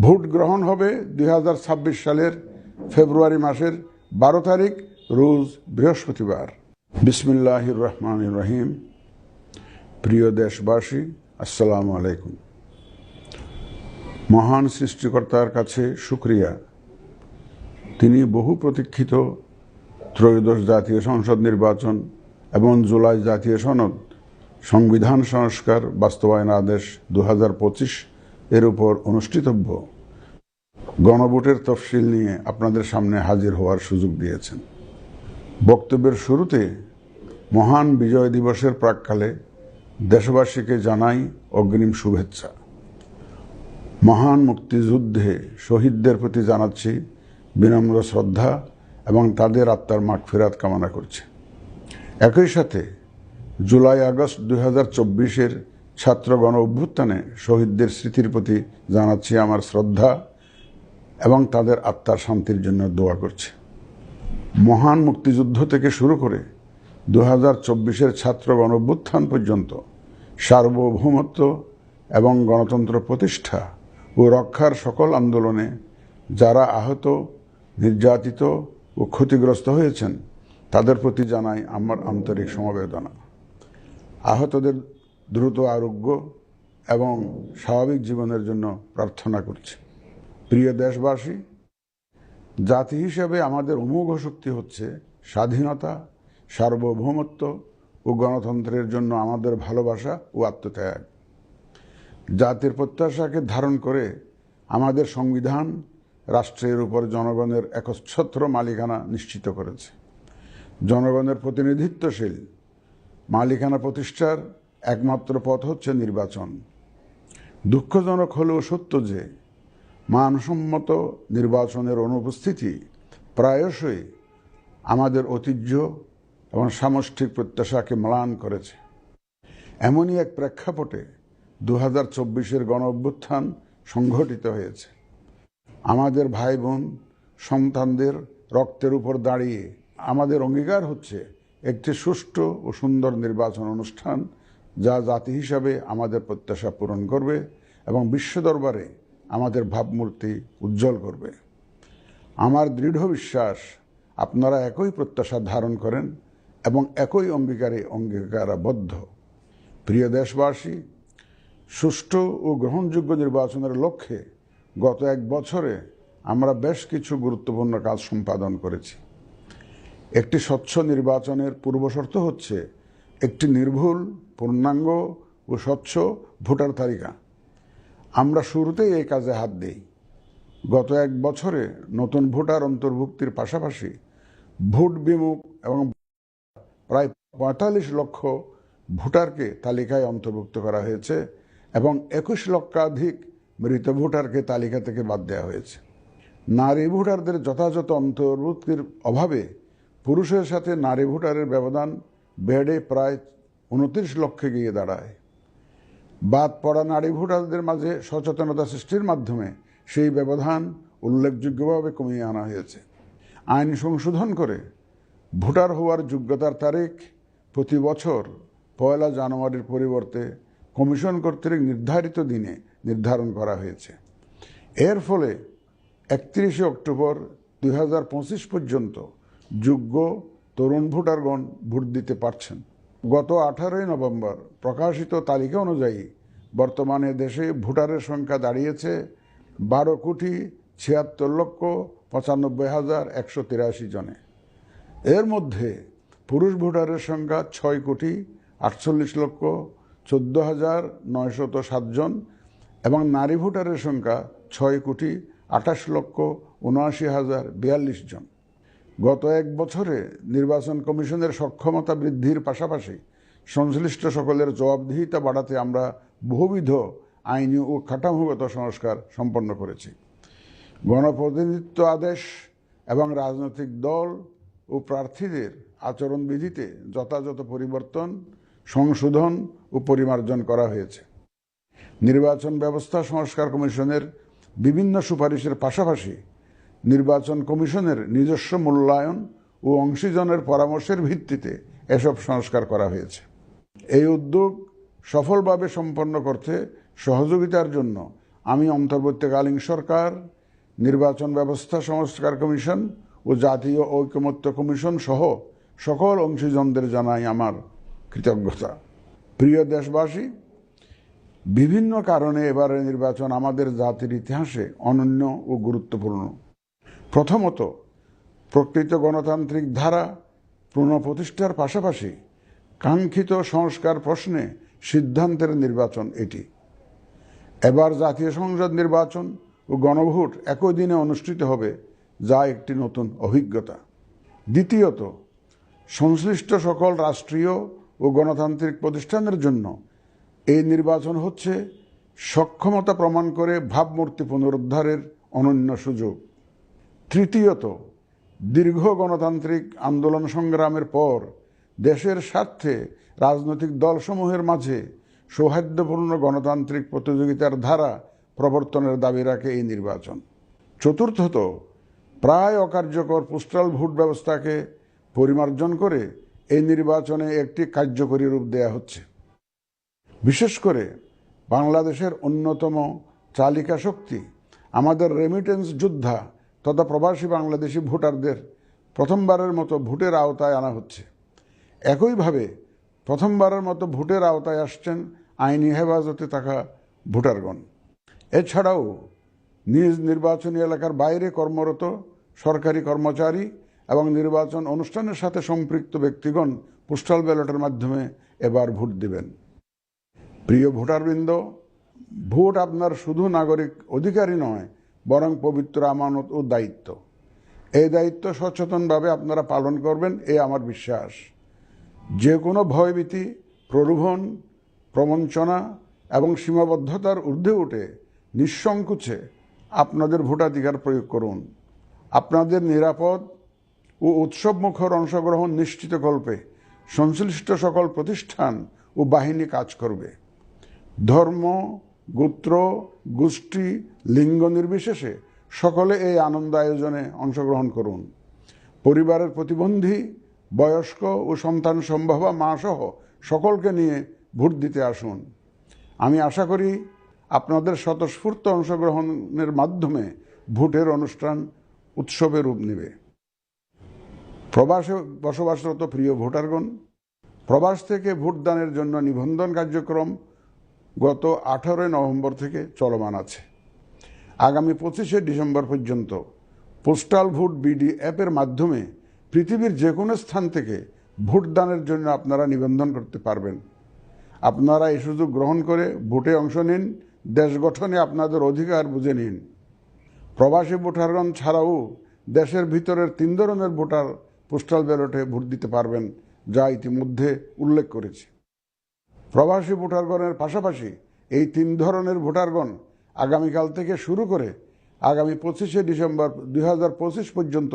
Vote গ্রহণ হবে 2026 সালের ফেব্রুয়ারি মাসের 12 তারিখ রোজ বৃহস্পতিবার। বিসমিল্লাহির রহমানির রহিম। প্রিয় দেশবাসী, আসসালামু আলাইকুম। মহান সৃষ্টিকর্তার কাছে শুকরিয়া, তিনি বহু প্রতীক্ষিত ত্রয়োদশ জাতীয় সংসদ নির্বাচন এবং জুলাই জাতীয় সনদ সংবিধান সংস্কার বাস্তবায়ন আদেশ 2025 এর উপর অনুষ্ঠিতব্য গণভোটের তফসিল নিয়ে আপনাদের সামনে হাজির হওয়ার সুযোগ দিয়েছেন। বক্তব্যের শুরুতে মহান বিজয় দিবসের প্রাক্কালে দেশবাসীকে জানাই অগ্রিম শুভেচ্ছা। মহান মুক্তিযুদ্ধে শহীদদের প্রতি জানাচ্ছি বিনম্র শ্রদ্ধা এবং তাদের আত্মার মাগফিরাত কামনা করছি। একই সাথে জুলাই আগস্ট 2024-এর ছাত্র গণ অভ্যুত্থানে শহীদদের স্মৃতির প্রতি জানাচ্ছি আমার শ্রদ্ধা এবং তাদের আত্মার শান্তির জন্য দোয়া করছি। মহান মুক্তিযুদ্ধ থেকে শুরু করে 2024-এর ছাত্র গণ অভ্যুত্থান পর্যন্ত সার্বভৌমত্ব এবং গণতন্ত্র প্রতিষ্ঠা ও রক্ষার সকল আন্দোলনে যারা আহত, নির্যাতিত ও ক্ষতিগ্রস্ত হয়েছেন তাদের প্রতি জানাই আমার আন্তরিক সমবেদনা। আহতদের দ্রুত আরোগ্য এবং স্বাভাবিক জীবনের জন্য প্রার্থনা করছি। প্রিয় দেশবাসী, জাতি হিসেবে আমাদের অমোঘ শক্তি হচ্ছে স্বাধীনতা, সার্বভৌমত্ব ও গণতন্ত্রের জন্য আমাদের ভালোবাসা ও আত্মত্যাগ। জাতির প্রত্যাশাকে ধারণ করে আমাদের সংবিধান রাষ্ট্রের উপর জনগণের একচ্ছত্র মালিকানা নিশ্চিত করেছে। জনগণের প্রতিনিধিত্বশীল মালিকানা প্রতিষ্ঠার একমাত্র পথ হচ্ছে নির্বাচন। দুঃখজনক হলেও সত্য যে মানসম্মত নির্বাচনের অনুপস্থিতি প্রায়শই আমাদের ঐতিহ্য এবং সামষ্টিক প্রত্যাশাকে ম্লান করেছে। এমনই এক প্রেক্ষাপটে 2024-এর গণ অভ্যুত্থান সংঘটিত হয়েছে। আমাদের ভাই বোন সন্তানদের রক্তের উপর দাঁড়িয়ে আমাদের অঙ্গীকার হচ্ছে একটি সুষ্ঠু ও সুন্দর নির্বাচন অনুষ্ঠান, যা জাতি হিসাবে আমাদের প্রত্যাশা পূরণ করবে এবং বিশ্ব দরবারে আমাদের ভাবমূর্তি উজ্জ্বল করবে। আমার দৃঢ় বিশ্বাস আপনারা একই প্রত্যাশা ধারণ করেন এবং একই অঙ্গীকারে অঙ্গীকারাবদ্ধ। প্রিয় দেশবাসী, সুষ্ঠু ও গ্রহণযোগ্য নির্বাচনের লক্ষ্যে গত এক বছরে আমরা বেশ কিছু গুরুত্বপূর্ণ কাজ সম্পাদন করেছি। একটি স্বচ্ছ নির্বাচনের পূর্বশর্ত হচ্ছে একটি নির্ভুল, পূর্ণাঙ্গ ও স্বচ্ছ ভোটার তালিকা। আমরা শুরুতেই এই কাজে হাত দিই। গত এক বছরে নতুন ভোটার অন্তর্ভুক্তির পাশাপাশি ভোট বিমুখ এবং প্রায় 45 লক্ষ ভোটারকে তালিকায় অন্তর্ভুক্ত করা হয়েছে এবং 21 লক্ষাধিক মৃত ভোটারকে তালিকা থেকে বাদ দেওয়া হয়েছে। নারী ভোটারদের যথাযথ অন্তর্ভুক্তির অভাবে পুরুষের সাথে নারী ভোটারের ব্যবধান বেড়ে প্রায় 29 লক্ষে গিয়ে দাঁড়ায়। বাদ পড়া নারী ভোটারদের মাঝে সচেতনতা সৃষ্টির মাধ্যমে সেই ব্যবধান উল্লেখযোগ্যভাবে কমিয়ে আনা হয়েছে। আইন সংশোধন করে ভোটার হওয়ার যোগ্যতার তারিখ প্রতি বছর 1 জানুয়ারির পরিবর্তে কমিশন কর্তৃক নির্ধারিত দিনে নির্ধারণ করা হয়েছে। এর ফলে 31 অক্টোবর 2025 পর্যন্ত যোগ্য তরুণ ভোটারগণ ভোট দিতে পারছেন। গত 18 নভেম্বর প্রকাশিত তালিকা অনুযায়ী বর্তমানে দেশে ভোটারের সংখ্যা দাঁড়িয়েছে 12,76,95,183 জনে। এর মধ্যে পুরুষ ভোটারের সংখ্যা 6,48,14,907 জন এবং নারী ভোটারের সংখ্যা 6,28,79,042 জন। গত এক বছরে নির্বাচন কমিশনের সক্ষমতা বৃদ্ধির পাশাপাশি সংশ্লিষ্ট সকলের জবাবদিহিতা বাড়াতে আমরা বহুবিধ আইনি ও কাঠামোগত সংস্কার সম্পন্ন করেছি। গণপ্রতিনিধিত্ব আদেশ এবং রাজনৈতিক দল ও প্রার্থীদের আচরণবিধিতে যথাযথ পরিবর্তন, সংশোধন ও পরিমার্জন করা হয়েছে। নির্বাচন ব্যবস্থা সংস্কার কমিশনের বিভিন্ন সুপারিশের পাশাপাশি নির্বাচন কমিশনের নিজস্ব মূল্যায়ন ও অংশীজনের পরামর্শের ভিত্তিতে এসব সংস্কার করা হয়েছে। এই উদ্যোগ সফলভাবে সম্পন্ন করতে সহযোগিতার জন্য আমি অন্তর্বর্তীকালীন সরকার, নির্বাচন ব্যবস্থা সংস্কার কমিশন ও জাতীয় ঐকমত্য কমিশন সহ সকল অংশীজনদের জানাই আমার কৃতজ্ঞতা। প্রিয় দেশবাসী, বিভিন্ন কারণে এবারের নির্বাচন আমাদের জাতির ইতিহাসে অনন্য ও গুরুত্বপূর্ণ। প্রথমত, প্রকৃত গণতান্ত্রিক ধারা পুনঃপ্রতিষ্ঠার পাশাপাশি কাঙ্ক্ষিত সংস্কার প্রশ্নে সিদ্ধান্তের নির্বাচন এটি। এবার জাতীয় সংসদ নির্বাচন ও গণভোট একই দিনে অনুষ্ঠিত হবে, যা একটি নতুন অভিজ্ঞতা। দ্বিতীয়ত, সংশ্লিষ্ট সকল রাষ্ট্রীয় ও গণতান্ত্রিক প্রতিষ্ঠানের জন্য এই নির্বাচন হচ্ছে সক্ষমতা প্রমাণ করে ভাবমূর্তি পুনরুদ্ধারের অনন্য সুযোগ। তৃতীয়ত, দীর্ঘ গণতান্ত্রিক আন্দোলন সংগ্রামের পর দেশের স্বার্থে রাজনৈতিক দলসমূহের মাঝে সৌহার্দ্যপূর্ণ গণতান্ত্রিক প্রতিযোগিতার ধারা প্রবর্তনের দাবি রাখে এই নির্বাচন। চতুর্থত, প্রায় অকার্যকর পোস্টাল ভোট ব্যবস্থাকে পরিমার্জন করে এই নির্বাচনে একটি কার্যকরী রূপ দেয়া হচ্ছে। বিশেষ করে বাংলাদেশের অন্যতম চালিকা শক্তি আমাদের রেমিটেন্স যোদ্ধা তথা প্রবাসী বাংলাদেশি ভোটারদের প্রথমবারের মতো ভোটের আওতায় আনা হচ্ছে। একইভাবে প্রথমবারের মতো ভোটের আওতায় আসছেন আইনি হেফাজতে থাকা ভোটারগণ। এছাড়াও নিজ নির্বাচনী এলাকার বাইরে কর্মরত সরকারি কর্মচারী এবং নির্বাচন অনুষ্ঠানের সাথে সম্পৃক্ত ব্যক্তিগণ পোস্টাল ব্যালটের মাধ্যমে এবার ভোট দিবেন। প্রিয় ভোটারবৃন্দ, ভোট আপনার শুধু নাগরিক অধিকারই নয়, বরং পবিত্র আমানত ও দায়িত্ব। এই দায়িত্ব সচেতনভাবে আপনারা পালন করবেন, এ আমার বিশ্বাস। যে কোনো ভয়ভীতি, প্রলোভন, প্রবঞ্চনা এবং সীমাবদ্ধতার ঊর্ধ্বে উঠে নিঃসংকোচে আপনাদের ভোটাধিকার প্রয়োগ করুন। আপনাদের নিরাপদ ও উৎসবমুখর অংশগ্রহণ নিশ্চিতকল্পে সংশ্লিষ্ট সকল প্রতিষ্ঠান ও বাহিনী কাজ করবে। ধর্ম, গোত্র, গোষ্ঠী, লিঙ্গ নির্বিশেষে সকলে এই আনন্দ আয়োজনে অংশগ্রহণ করুন। পরিবারের প্রতিবন্ধী, বয়স্ক ও সন্তান সম্ভবা মা সহ সকলকে নিয়ে ভোট দিতে আসুন। আমি আশা করি আপনাদের স্বতঃস্ফূর্ত অংশগ্রহণের মাধ্যমে ভোটের অনুষ্ঠান উৎসবে রূপ নেবে। প্রবাসে বসবাসরত প্রিয় ভোটারগণ, প্রবাস থেকে ভোটদানের জন্য নিবন্ধন কার্যক্রম গত 18 নভেম্বর থেকে চলমান আছে। আগামী 25 ডিসেম্বর পর্যন্ত পোস্টাল ভোট বিডি অ্যাপের মাধ্যমে পৃথিবীর যে কোনো স্থান থেকে ভোটদানের জন্য আপনারা নিবন্ধন করতে পারবেন। আপনারা এই সুযোগ গ্রহণ করে ভোটে অংশ নিন, দেশ গঠনে আপনাদের অধিকার বুঝে নিন। প্রবাসী ভোটারগণ ছাড়াও দেশের ভিতরের 3 ধরনের ভোটার পোস্টাল ব্যালটে ভোট দিতে পারবেন, যা ইতিমধ্যে উল্লেখ করেছি। প্রবাসী ভোটারগণের পাশাপাশি এই 3 ধরনের ভোটারগণ আগামীকাল থেকে শুরু করে আগামী 25 ডিসেম্বর 2025 পর্যন্ত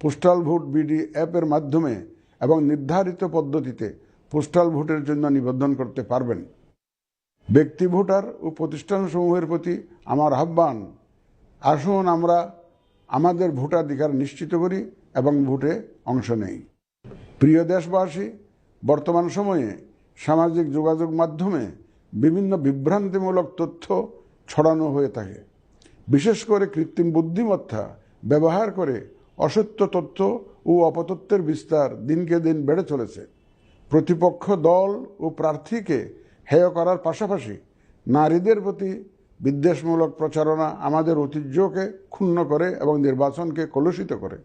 পোস্টাল ভোট বিডি অ্যাপের মাধ্যমে এবং নির্ধারিত পদ্ধতিতে পোস্টাল ভোটের জন্য নিবন্ধন করতে পারবেন। ব্যক্তি ভোটার ও প্রতিষ্ঠানসমূহের প্রতি আমার আহ্বান, আসুন আমরা আমাদের ভোটাধিকার নিশ্চিত করি এবং ভোটে অংশ নেই। প্রিয় দেশবাসী, বর্তমান সময়ে সামাজিক যোগাযোগ মাধ্যমে বিভিন্ন বিভ্রান্তিমূলক তথ্য ছড়ানো হয়ে থাকে। বিশেষ করে কৃত্রিম বুদ্ধিমত্তা ব্যবহার করে অসত্য তথ্য ও অপতথ্যের বিস্তার দিনকে দিন বেড়ে চলেছে। প্রতিপক্ষ দল ও প্রার্থীকে হেয় করার পাশাপাশি নারীদের প্রতি বিদ্বেষমূলক প্রচারণা আমাদের ঐতিহ্যকে ক্ষুণ্ণ করে এবং নির্বাচনকে কলুষিত করে।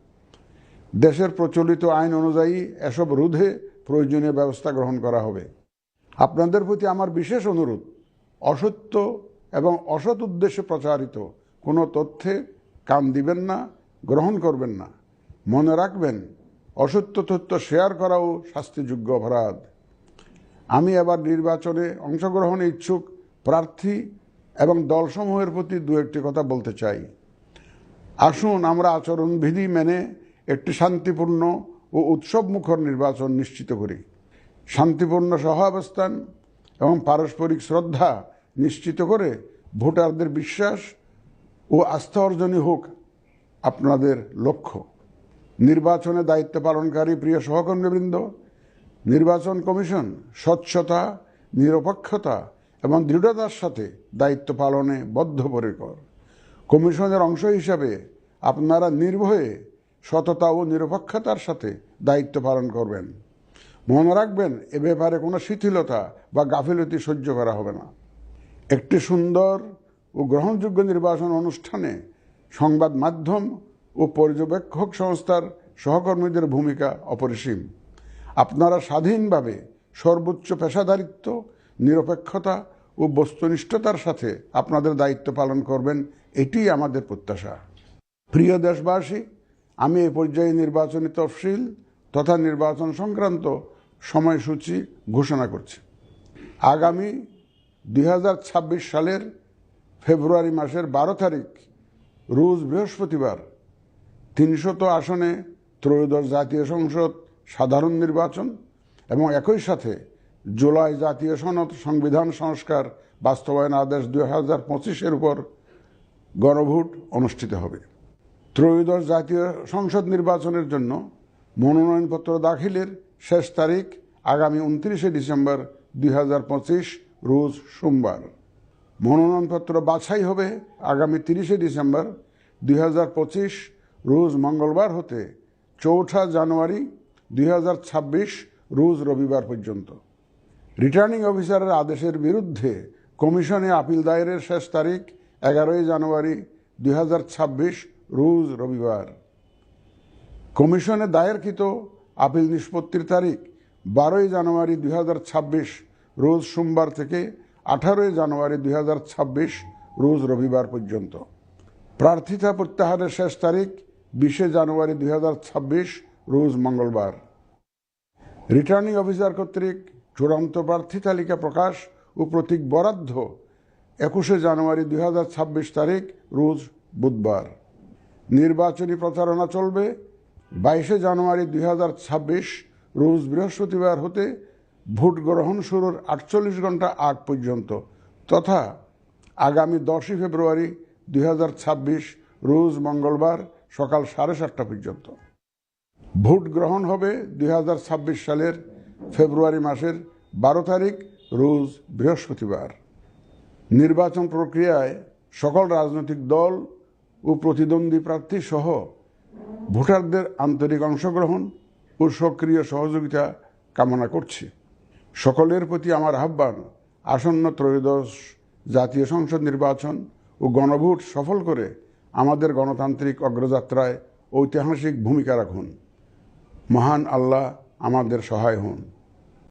দেশের প্রচলিত আইন অনুযায়ী এসব রোধে প্রয়োজনীয় ব্যবস্থা গ্রহণ করা হবে। আপনাদের প্রতি আমার বিশেষ অনুরোধ, অসত্য এবং অসৎ উদ্দেশ্যে প্রচারিত কোনো তথ্যে কান দিবেন না, গ্রহণ করবেন না। মনে রাখবেন, অসত্য তথ্য শেয়ার করাও শাস্তিযোগ্য অপরাধ। আমি এবার নির্বাচনে অংশগ্রহণে ইচ্ছুক প্রার্থী এবং দলসমূহের প্রতি 2-1টি কথা বলতে চাই। আসুন আমরা আচরণবিধি মেনে একটি শান্তিপূর্ণ ও উৎসবমুখর নির্বাচন নিশ্চিত করি। শান্তিপূর্ণ সহাবস্থান এবং পারস্পরিক শ্রদ্ধা নিশ্চিত করে ভোটারদের বিশ্বাস ও আস্থা অর্জনই হোক আপনাদের লক্ষ্য। নির্বাচনে দায়িত্ব পালনকারী প্রিয় সহকর্মীবৃন্দ, নির্বাচন কমিশন স্বচ্ছতা, নিরপেক্ষতা এবং দৃঢ়তার সাথে দায়িত্ব পালনে বদ্ধপরিকর। কমিশনের অংশ হিসাবে আপনারা নির্ভয়ে সততা ও নিরপেক্ষতার সাথে দায়িত্ব পালন করবেন। মনে রাখবেন, এ ব্যাপারে কোনো শিথিলতা বা গাফিলতি সহ্য করা হবে না। একটি সুন্দর ও গ্রহণযোগ্য নির্বাচন অনুষ্ঠানে সংবাদ মাধ্যম ও পর্যবেক্ষক সংস্থার সহকর্মীদের ভূমিকা অপরিসীম। আপনারা স্বাধীনভাবে সর্বোচ্চ পেশাদারিত্ব, নিরপেক্ষতা ও বস্তুনিষ্ঠতার সাথে আপনাদের দায়িত্ব পালন করবেন, এটিই আমাদের প্রত্যাশা। প্রিয় দেশবাসী, আমি এ পর্যায়ে নির্বাচনী তফসিল তথা নির্বাচন সংক্রান্ত সময়সূচি ঘোষণা করছি। আগামী 2026 সালের ফেব্রুয়ারি মাসের 12 তারিখ রোজ বৃহস্পতিবার 300 আসনে ত্রয়োদশ জাতীয় সংসদ সাধারণ নির্বাচন এবং একই সাথে জুলাই জাতীয় সনদ সংবিধান সংস্কার বাস্তবায়ন আদেশ 2025-এর উপর গণভোট অনুষ্ঠিত হবে। ত্রয়োদশ জাতীয় সংসদ নির্বাচনের জন্য মনোনয়নপত্র দাখিলের শেষ তারিখ আগামী 29 ডিসেম্বর 2025 রোজ সোমবার। মনোনয়নপত্র বাছাই হবে আগামী 30 ডিসেম্বর 2025 রোজ মঙ্গলবার হতে 4 জানুয়ারি 2026 রোজ রবিবার পর্যন্ত। রিটার্নিং অফিসারের আদেশের বিরুদ্ধে কমিশনে আপিল দায়েরের শেষ তারিখ 11 জানুয়ারি 2026 রোজ রবিবার। কমিশনে দায়েরকৃত আপিল নিষ্পত্তির তারিখ 12 জানুয়ারি 2026 রোজ সোমবার থেকে 18 জানুয়ারি 2026 রোজ রবিবার পর্যন্ত। প্রার্থিতা প্রত্যাহারের শেষ তারিখ 20 জানুয়ারি 2026 রোজ মঙ্গলবার। রিটার্নিং অফিসার কর্তৃক চূড়ান্ত প্রার্থী তালিকা প্রকাশ ও প্রতীক বরাদ্দ 21 জানুয়ারি 2026 তারিখ রোজ বুধবার। নির্বাচনী প্রচারণা চলবে 22 জানুয়ারি 2026 রোজ বৃহস্পতিবার হতে ভোট গ্রহণ শুরুর 48 ঘন্টা আগ পর্যন্ত তথা আগামী 10 ফেব্রুয়ারি 2026 রোজ মঙ্গলবার সকাল 7:30 পর্যন্ত। ভোট গ্রহণ হবে 2026 সালের ফেব্রুয়ারি মাসের 12 তারিখ রোজ বৃহস্পতিবার। নির্বাচন প্রক্রিয়ায় সকল রাজনৈতিক দল ও প্রতিদ্বন্দ্বী প্রার্থী সহ ভোটারদের আন্তরিক অংশগ্রহণ ও সক্রিয় সহযোগিতা কামনা করছি। সকলের প্রতি আমার আহ্বান, আসন্ন ত্রয়োদশ জাতীয় সংসদ নির্বাচন ও গণভোট সফল করে আমাদের গণতান্ত্রিক অগ্রযাত্রায় ঐতিহাসিক ভূমিকা রাখুন। মহান আল্লাহ আমাদের সহায় হন।